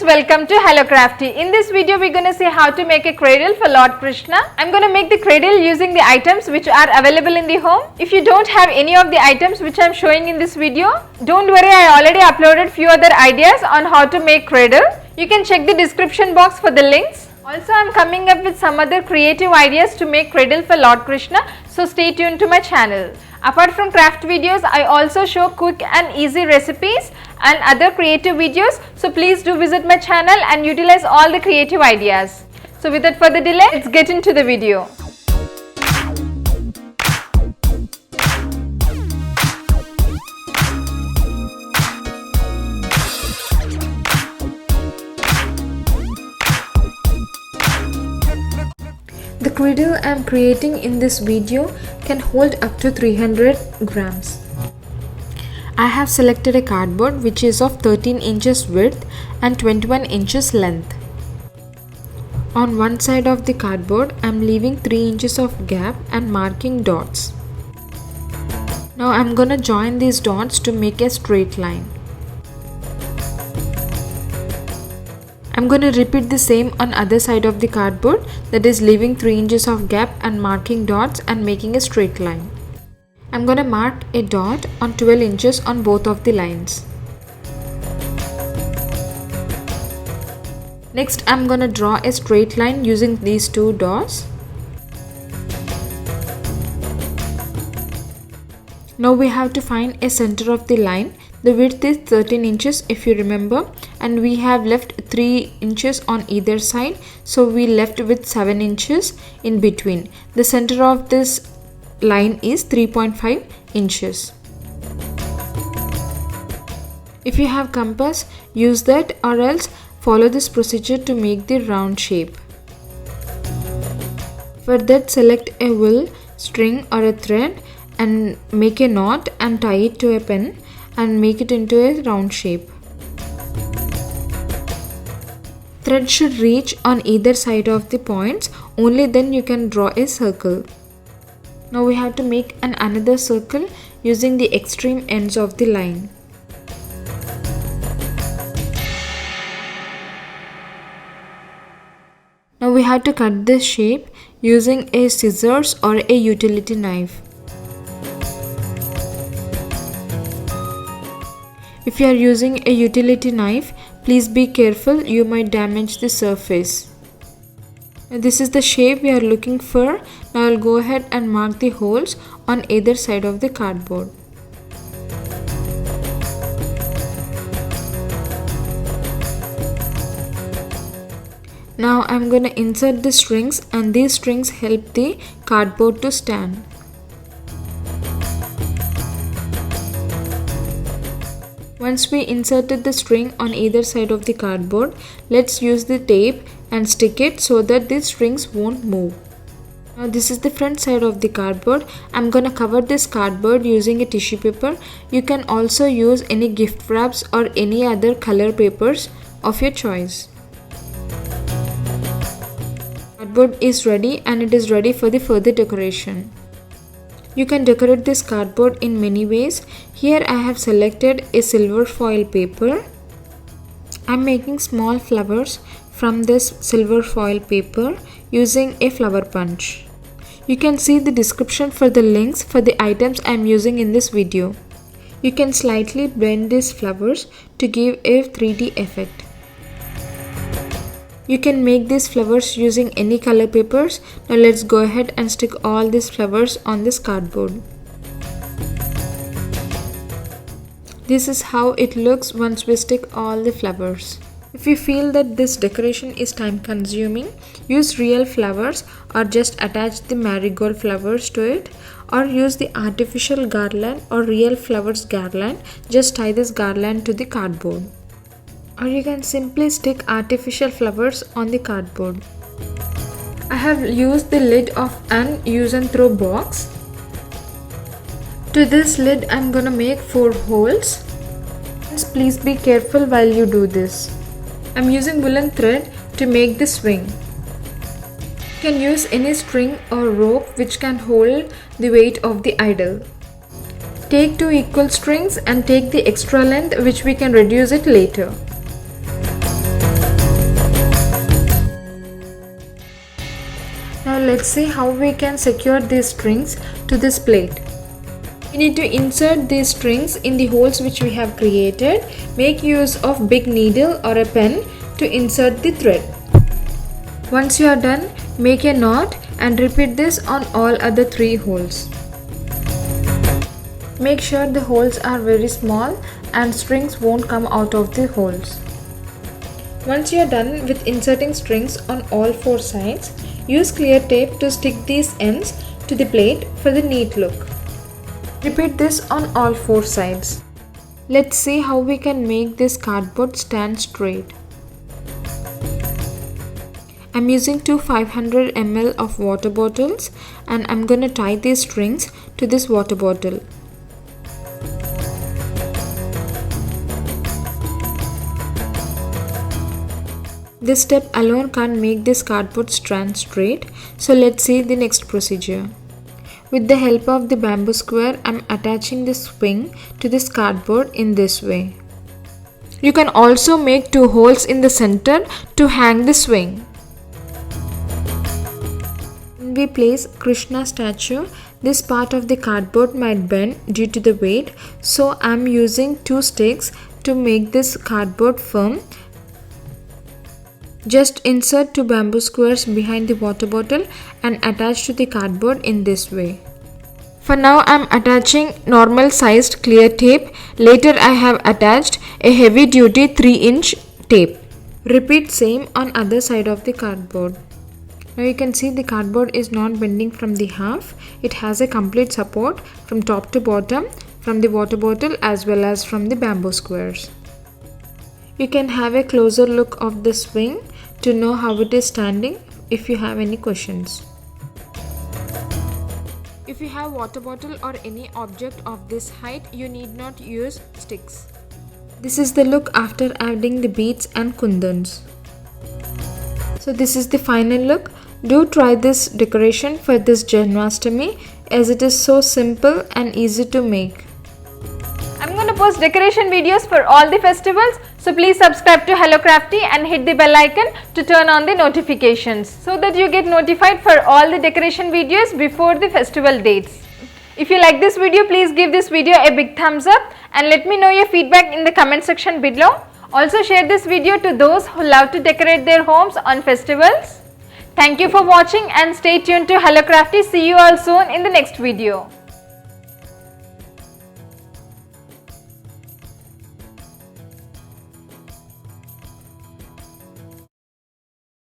welcome to Hello Crafty. In this video we're going to see how to make a cradle for Lord Krishna. I'm going to make the cradle using the items which are available in the home. If you don't have any of the items which I'm showing in this video, don't worry, I already uploaded few other ideas on how to make cradle. You can check the description box for the links. Also, I'm coming up with some other creative ideas to make cradle for Lord Krishna, so stay tuned to my channel. Apart from craft videos, I also show quick and easy recipes and other creative videos, so please do visit my channel and utilize all the creative ideas. So without further delay, let's get into the video. The cradle I am creating in this video can hold up to 300 grams. I have selected a cardboard which is of 13 inches width and 21 inches length. On one side of the cardboard I am leaving 3 inches of gap and marking dots. Now I am gonna join these dots to make a straight line. I'm going to repeat the same on other side of the cardboard, that is leaving 3 inches of gap and marking dots and making a straight line. I'm going to mark a dot on 12 inches on both of the lines. Next I'm going to draw a straight line using these two dots. Now we have to find a center of the line. The width is 13 inches if you remember, and we have left 3 inches on either side, so we left with 7 inches in between. The center of this line is 3.5 inches. If you have compass, use that, or else follow this procedure to make the round shape. For that, select a wool, string or a thread and make a knot and tie it to a pen and make it into a round shape. Thread should reach on either side of the points, only then you can draw a circle. Now we have to make another circle using the extreme ends of the line. Now we have to cut this shape using a scissors or a utility knife. If you are using a utility knife, please be careful, you might damage the surface. This is the shape we are looking for. Now I'll go ahead and mark the holes on either side of the cardboard. Now I'm going to insert the strings, and these strings help the cardboard to stand. Once we inserted the string on either side of the cardboard, let's use the tape and stick it so that the strings won't move. Now this is the front side of the cardboard. I'm gonna cover this cardboard using a tissue paper. You can also use any gift wraps or any other color papers of your choice. Cardboard is ready, and it is ready for the further decoration. You can decorate this cardboard in many ways. Here I have selected a silver foil paper. I am making small flowers from this silver foil paper using a flower punch. You can see the description for the links for the items I am using in this video. You can slightly blend these flowers to give a 3D effect. You can make these flowers using any color papers. Now let's go ahead and stick all these flowers on this cardboard. This is how it looks once we stick all the flowers. If you feel that this decoration is time consuming, use real flowers or just attach the marigold flowers to it, or use the artificial garland or real flowers garland. Just tie this garland to the cardboard. Or you can simply stick artificial flowers on the cardboard. I have used the lid of an use and throw box. To this lid I am gonna make 4 holes. Please be careful while you do this. I am using woolen thread to make the swing. You can use any string or rope which can hold the weight of the idol. Take 2 equal strings and take the extra length, which we can reduce it later. let's see how we can secure these strings to this plate. We need to insert these strings in the holes which we have created. Make use of big needle or a pen to insert the thread. Once you are done, make a knot and repeat this on all other 3 holes. Make sure the holes are very small and strings won't come out of the holes. Once you are done with inserting strings on all 4 sides, use clear tape to stick these ends to the plate for the neat look. Repeat this on all 4 sides. Let's see how we can make this cardboard stand straight. I'm using 2 500 ml of water bottles and I'm gonna tie these strings to this water bottle. This step alone can't make this cardboard stand straight, so let's see the next procedure. With the help of the bamboo square, I'm attaching the swing to this cardboard in this way. You can also make 2 holes in the center to hang the swing. When we place Krishna statue, this part of the cardboard might bend due to the weight, so I'm using 2 sticks to make this cardboard firm. Just insert 2 bamboo squares behind the water bottle and attach to the cardboard in this way. For now I am attaching normal sized clear tape. Later I have attached a heavy duty 3-inch tape. Repeat same on other side of the cardboard. Now you can see the cardboard is not bending from the half. It has a complete support from top to bottom from the water bottle as well as from the bamboo squares. You can have a closer look of the swing to know how it is standing if you have any questions. If you have water bottle or any object of this height, you need not use sticks. This is the look after adding the beads and kundans. So this is the final look. Do try this decoration for this Janmashtami as it is so simple and easy to make. I'm going to post decoration videos for all the festivals, so please subscribe to Hello Crafty and hit the bell icon to turn on the notifications so that you get notified for all the decoration videos before the festival dates. If you like this video, please give this video a big thumbs up and let me know your feedback in the comment section below. Also share this video to those who love to decorate their homes on festivals. Thank you for watching and stay tuned to Hello Crafty. See you all soon in the next video.